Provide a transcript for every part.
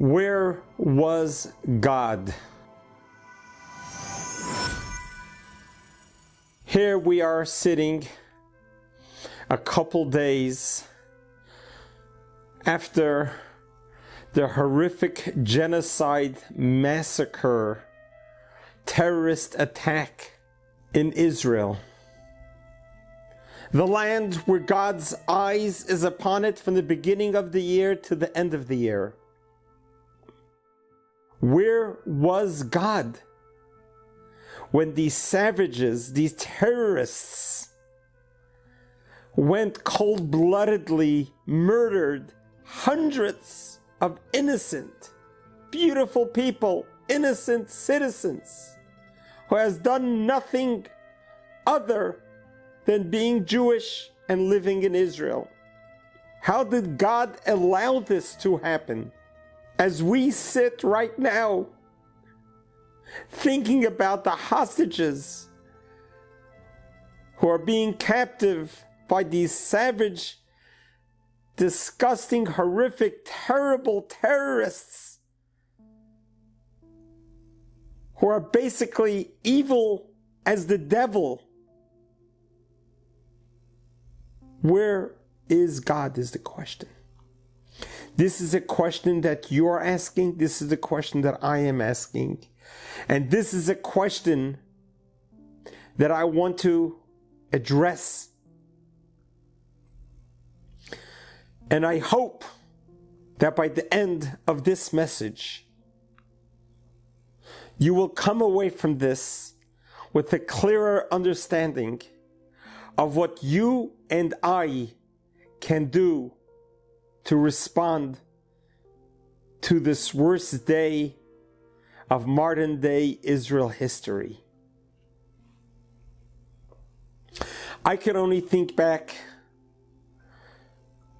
Where was God? Here we are sitting a couple days after the horrific genocide, massacre, terrorist attack in Israel. The land where God's eyes is upon it from the beginning of the year to the end of the year. Where was God when these savages, these terrorists, went cold-bloodedly, murdered hundreds of innocent, beautiful people, innocent citizens, who has done nothing other than being Jewish and living in Israel? How did God allow this to happen? As we sit right now, thinking about the hostages who are being captive by these savage, disgusting, horrific, terrible terrorists who are basically evil as the devil. Where is God is the question. This is a question that you're asking. This is a question that I am asking. And this is a question that I want to address. And I hope that by the end of this message, you will come away from this with a clearer understanding of what you and I can do to respond to this worst day of modern day Israel history. I can only think back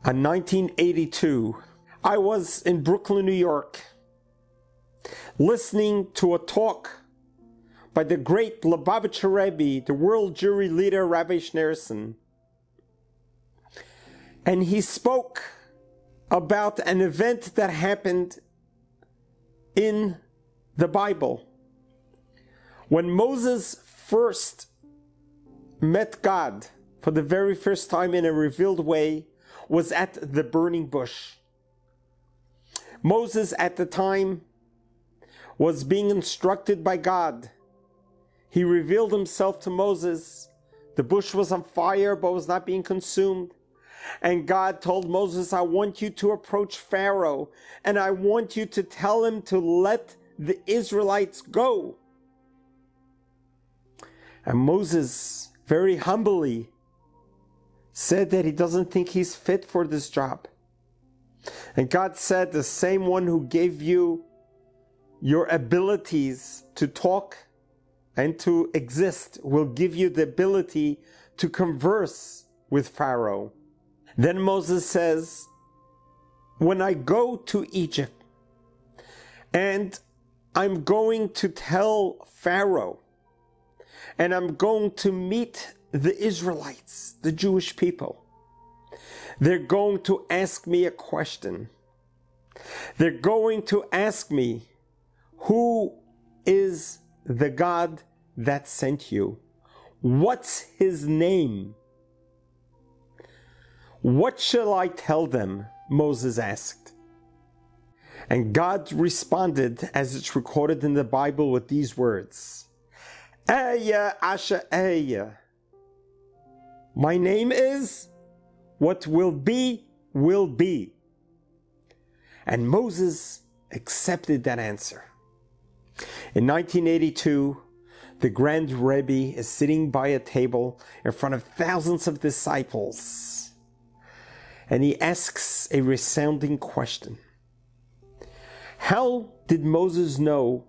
on 1982. I was in Brooklyn, New York, listening to a talk by the great Lubavitcher Rabbi, the world Jewry leader, Rabbi Schneerson. And he spoke about an event that happened in the Bible. When Moses first met God for the very first time in a revealed way, was at the burning bush. Moses at the time was being instructed by God. He revealed himself to Moses. The bush was on fire but was not being consumed. And God told Moses, I want you to approach Pharaoh and I want you to tell him to let the Israelites go. And Moses very humbly said that he doesn't think he's fit for this job. And God said, the same one who gave you your abilities to talk and to exist will give you the ability to converse with Pharaoh. Then Moses says, when I go to Egypt and I'm going to tell Pharaoh and I'm going to meet the Israelites, the Jewish people, they're going to ask me a question. They're going to ask me, who is the God that sent you? What's his name? What shall I tell them? Moses asked. And God responded, as it's recorded in the Bible, with these words. Eya asha eya. My name is, what will be, will be. And Moses accepted that answer. In 1982, the Grand Rabbi is sitting by a table in front of thousands of disciples. And he asks a resounding question. How did Moses know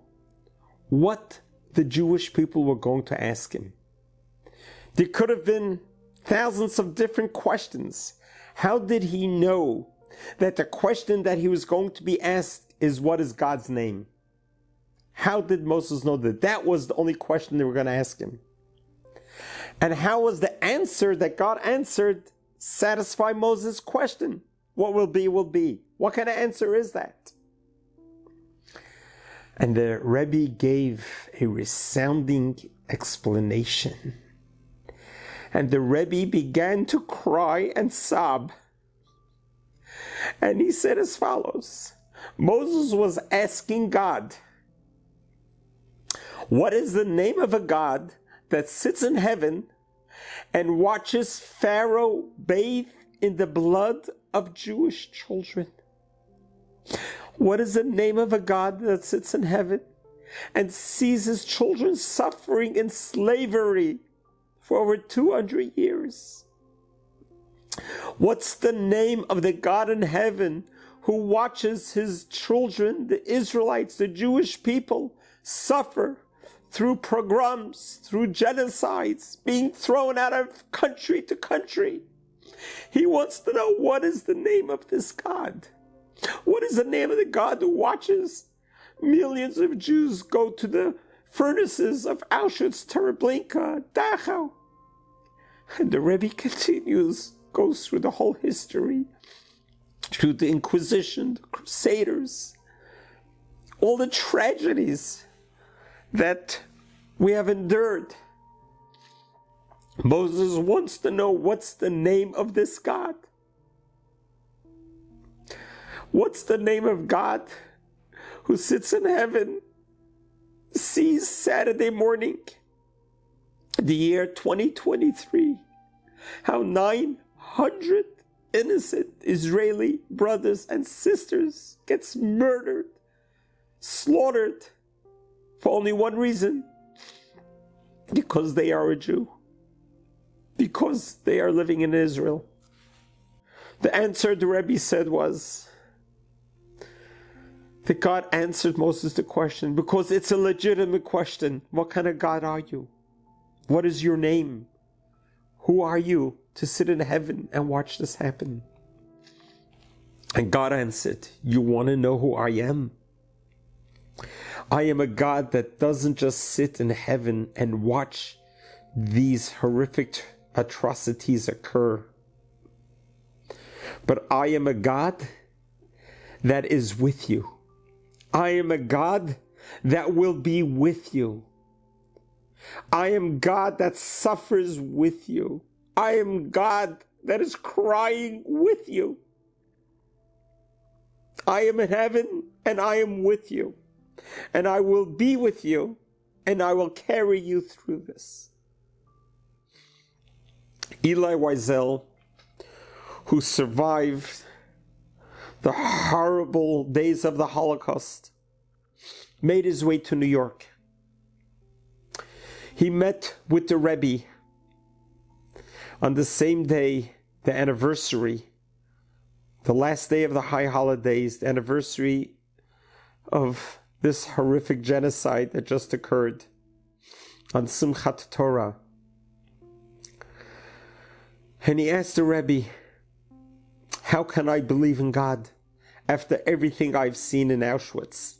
what the Jewish people were going to ask him? There could have been thousands of different questions. How did he know that the question that he was going to be asked is, what is God's name? How did Moses know that that was the only question they were going to ask him? And how was the answer that God answered satisfy Moses' question? What will be, will be. What kind of answer is that? And the Rabbi gave a resounding explanation. And the Rebbe began to cry and sob. And he said as follows: Moses was asking God, what is the name of a God that sits in heaven and watches Pharaoh bathe in the blood of Jewish children? What is the name of a God that sits in heaven and sees his children suffering in slavery for over 200 years? What's the name of the God in heaven who watches his children, the Israelites, the Jewish people, suffer through pogroms, through genocides, being thrown out of country to country? He wants to know, what is the name of this God? What is the name of the God who watches millions of Jews go to the furnaces of Auschwitz, Treblinka, Dachau? And the Rebbe continues, goes through the whole history, through the Inquisition, the Crusaders, all the tragedies that we have endured. Moses wants to know, what's the name of this God? What's the name of God who sits in heaven, sees Saturday morning, the year 2023, how 900 innocent Israeli brothers and sisters gets murdered, slaughtered, for only one reason: because they are a Jew, because they are living in Israel? The answer the Rebbe said was that God answered Moses the question because it's a legitimate question. What kind of God are you? What is your name? Who are you to sit in heaven and watch this happen? And God answered, you want to know who I am? I am a God that doesn't just sit in heaven and watch these horrific atrocities occur, but I am a God that is with you. I am a God that will be with you. I am God that suffers with you. I am God that is crying with you. I am in heaven and I am with you. And I will be with you and I will carry you through this. Eli Wiesel, who survived the horrible days of the Holocaust, made his way to New York. He met with the Rebbe on the same day, the anniversary, the last day of the high holidays, the anniversary of this horrific genocide that just occurred on Simchat Torah. And he asked the Rebbe, how can I believe in God after everything I've seen in Auschwitz?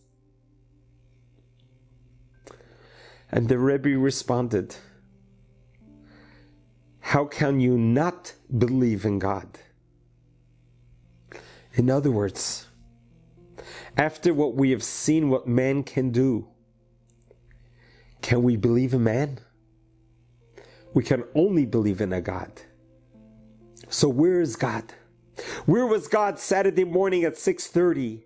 And the Rebbe responded, how can you not believe in God? In other words, after what we have seen what man can do, can we believe in man? We can only believe in a God. So where is God? Where was God Saturday morning at 6:30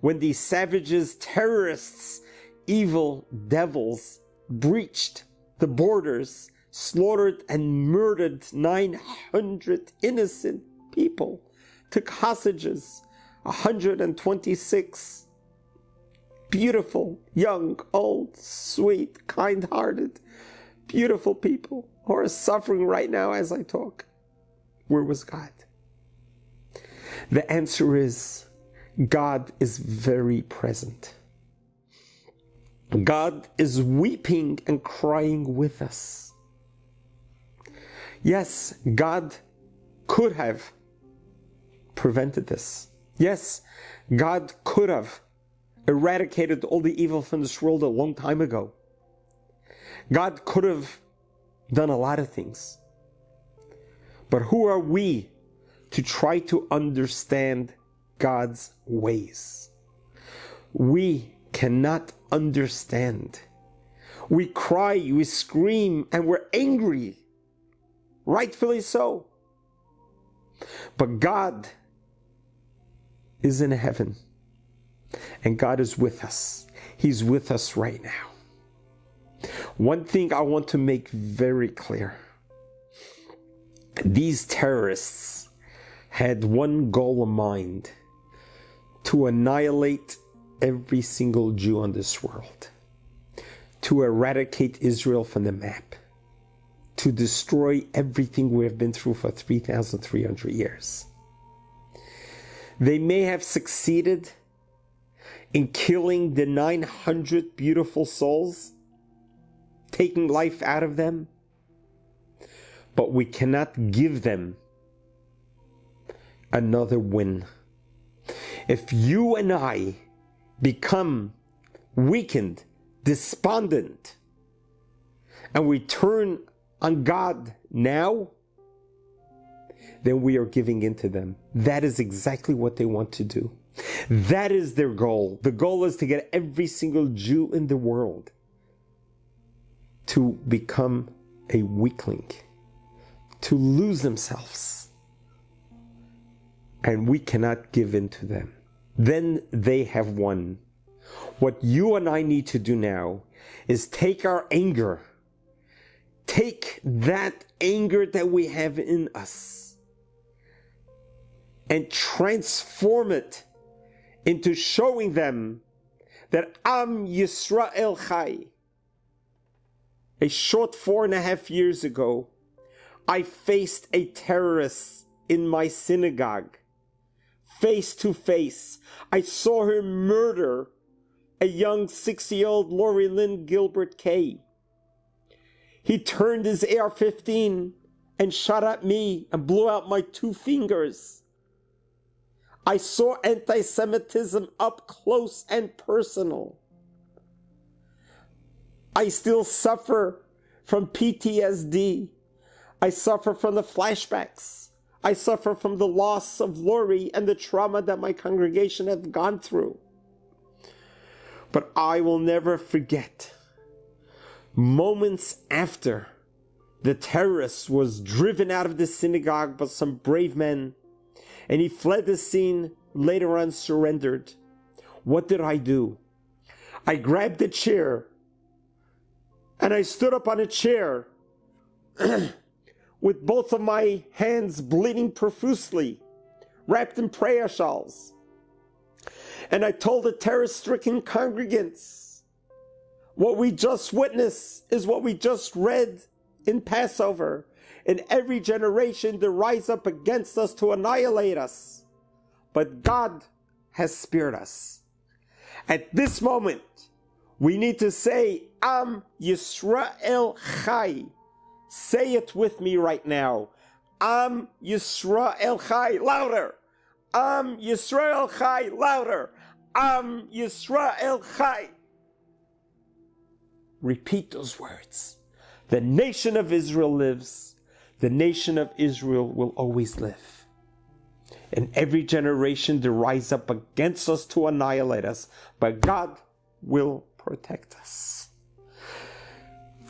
when these savages, terrorists, evil devils breached the borders, slaughtered and murdered 900 innocent people, took hostages 126 beautiful, young, old, sweet, kind-hearted, beautiful people who are suffering right now as I talk? Where was God? The answer is, God is very present. God is weeping and crying with us. Yes, God could have prevented this. Yes, God could have eradicated all the evil from this world a long time ago. God could have done a lot of things. But who are we to try to understand God's ways? We cannot understand. We cry, we scream, and we're angry. Rightfully so. But God is in heaven. And God is with us. He's with us right now. One thing I want to make very clear. These terrorists had one goal in mind: to annihilate every single Jew on this world, to eradicate Israel from the map, to destroy everything we have been through for 3,300 years. They may have succeeded in killing the 900 beautiful souls, taking life out of them, but we cannot give them another win. If you and I become weakened, despondent, and we turn on God now, then we are giving in to them. That is exactly what they want to do. That is their goal. The goal is to get every single Jew in the world to become a weakling, to lose themselves. And we cannot give in to them. Then they have won. What you and I need to do now is take our anger, take that anger that we have in us, and transform it into showing them that Am Yisroel Chai. A short 4.5 years ago, I faced a terrorist in my synagogue, face to face. I saw her murder a young 6-year-old Lori Lynn Gilbert Kay. He turned his AR-15 and shot at me and blew out my 2 fingers. I saw anti-Semitism up close and personal. I still suffer from PTSD. I suffer from the flashbacks. I suffer from the loss of Lori and the trauma that my congregation have gone through. But I will never forget, moments after the terrorist was driven out of the synagogue by some brave men, and he fled the scene, later on surrendered. What did I do? I grabbed a chair, and I stood up on a chair with both of my hands bleeding profusely, wrapped in prayer shawls. And I told the terror-stricken congregants, what we just witnessed is what we just read in Passover. In every generation they rise up against us to annihilate us. But God has spared us. At this moment, we need to say, Am Yisroel Chai. Say it with me right now. Am Yisroel Chai. Louder. Am Yisroel Chai. Louder. Am Yisroel Chai. Repeat those words. The nation of Israel lives. The nation of Israel will always live. In every generation they rise up against us to annihilate us, but God will protect us.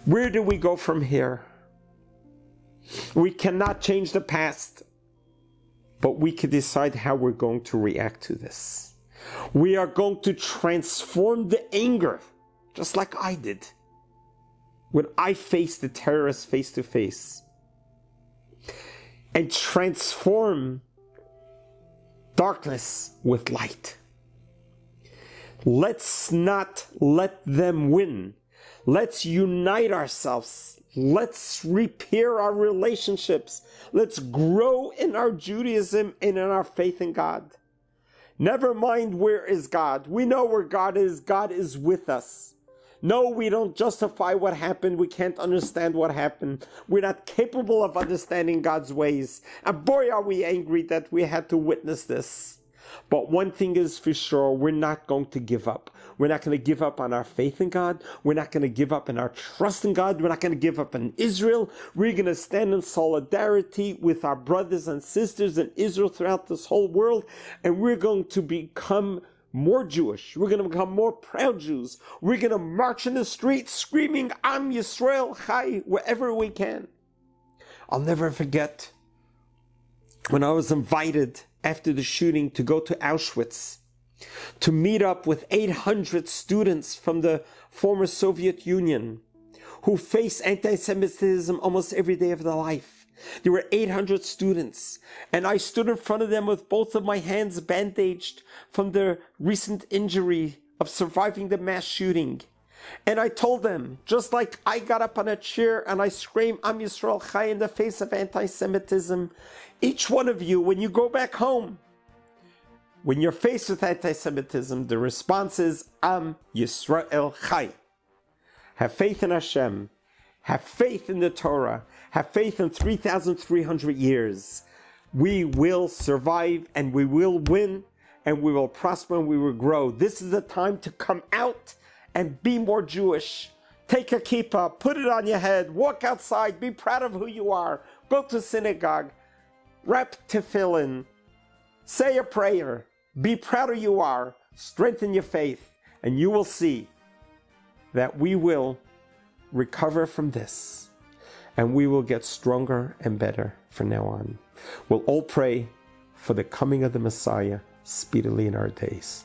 Where do we go from here? We cannot change the past, but we can decide how we're going to react to this. We are going to transform the anger, just like I did when I faced the terrorists face to face, and transform darkness with light. Let's not let them win. Let's unite ourselves. Let's repair our relationships. Let's grow in our Judaism and in our faith in God. Never mind where is God. We know where God is. God is with us. No, we don't justify what happened. We can't understand what happened. We're not capable of understanding God's ways. And boy, are we angry that we had to witness this. But one thing is for sure, we're not going to give up. We're not going to give up on our faith in God. We're not going to give up on our trust in God. We're not going to give up on Israel. We're going to stand in solidarity with our brothers and sisters in Israel throughout this whole world. And we're going to become more Jewish. We're going to become more proud Jews. We're going to march in the streets screaming, Am Yisroel Chai, wherever we can. I'll never forget when I was invited after the shooting to go to Auschwitz to meet up with 800 students from the former Soviet Union who face anti-Semitism almost every day of their life. There were 800 students, and I stood in front of them with both of my hands bandaged from the recent injury of surviving the mass shooting. And I told them, just like I got up on a chair and I screamed, Am Yisroel Chai, in the face of anti-Semitism, each one of you, when you go back home, when you're faced with anti-Semitism, the response is, Am Yisroel Chai. Have faith in Hashem. Have faith in the Torah. Have faith in 3,300 years. We will survive and we will win and we will prosper and we will grow. This is the time to come out and be more Jewish. Take a kippah, put it on your head, walk outside, be proud of who you are, go to synagogue, wrap tefillin, say a prayer, be proud of who you are, strengthen your faith, and you will see that we will recover from this and we will get stronger and better from now on. We'll all pray for the coming of the Messiah speedily in our days.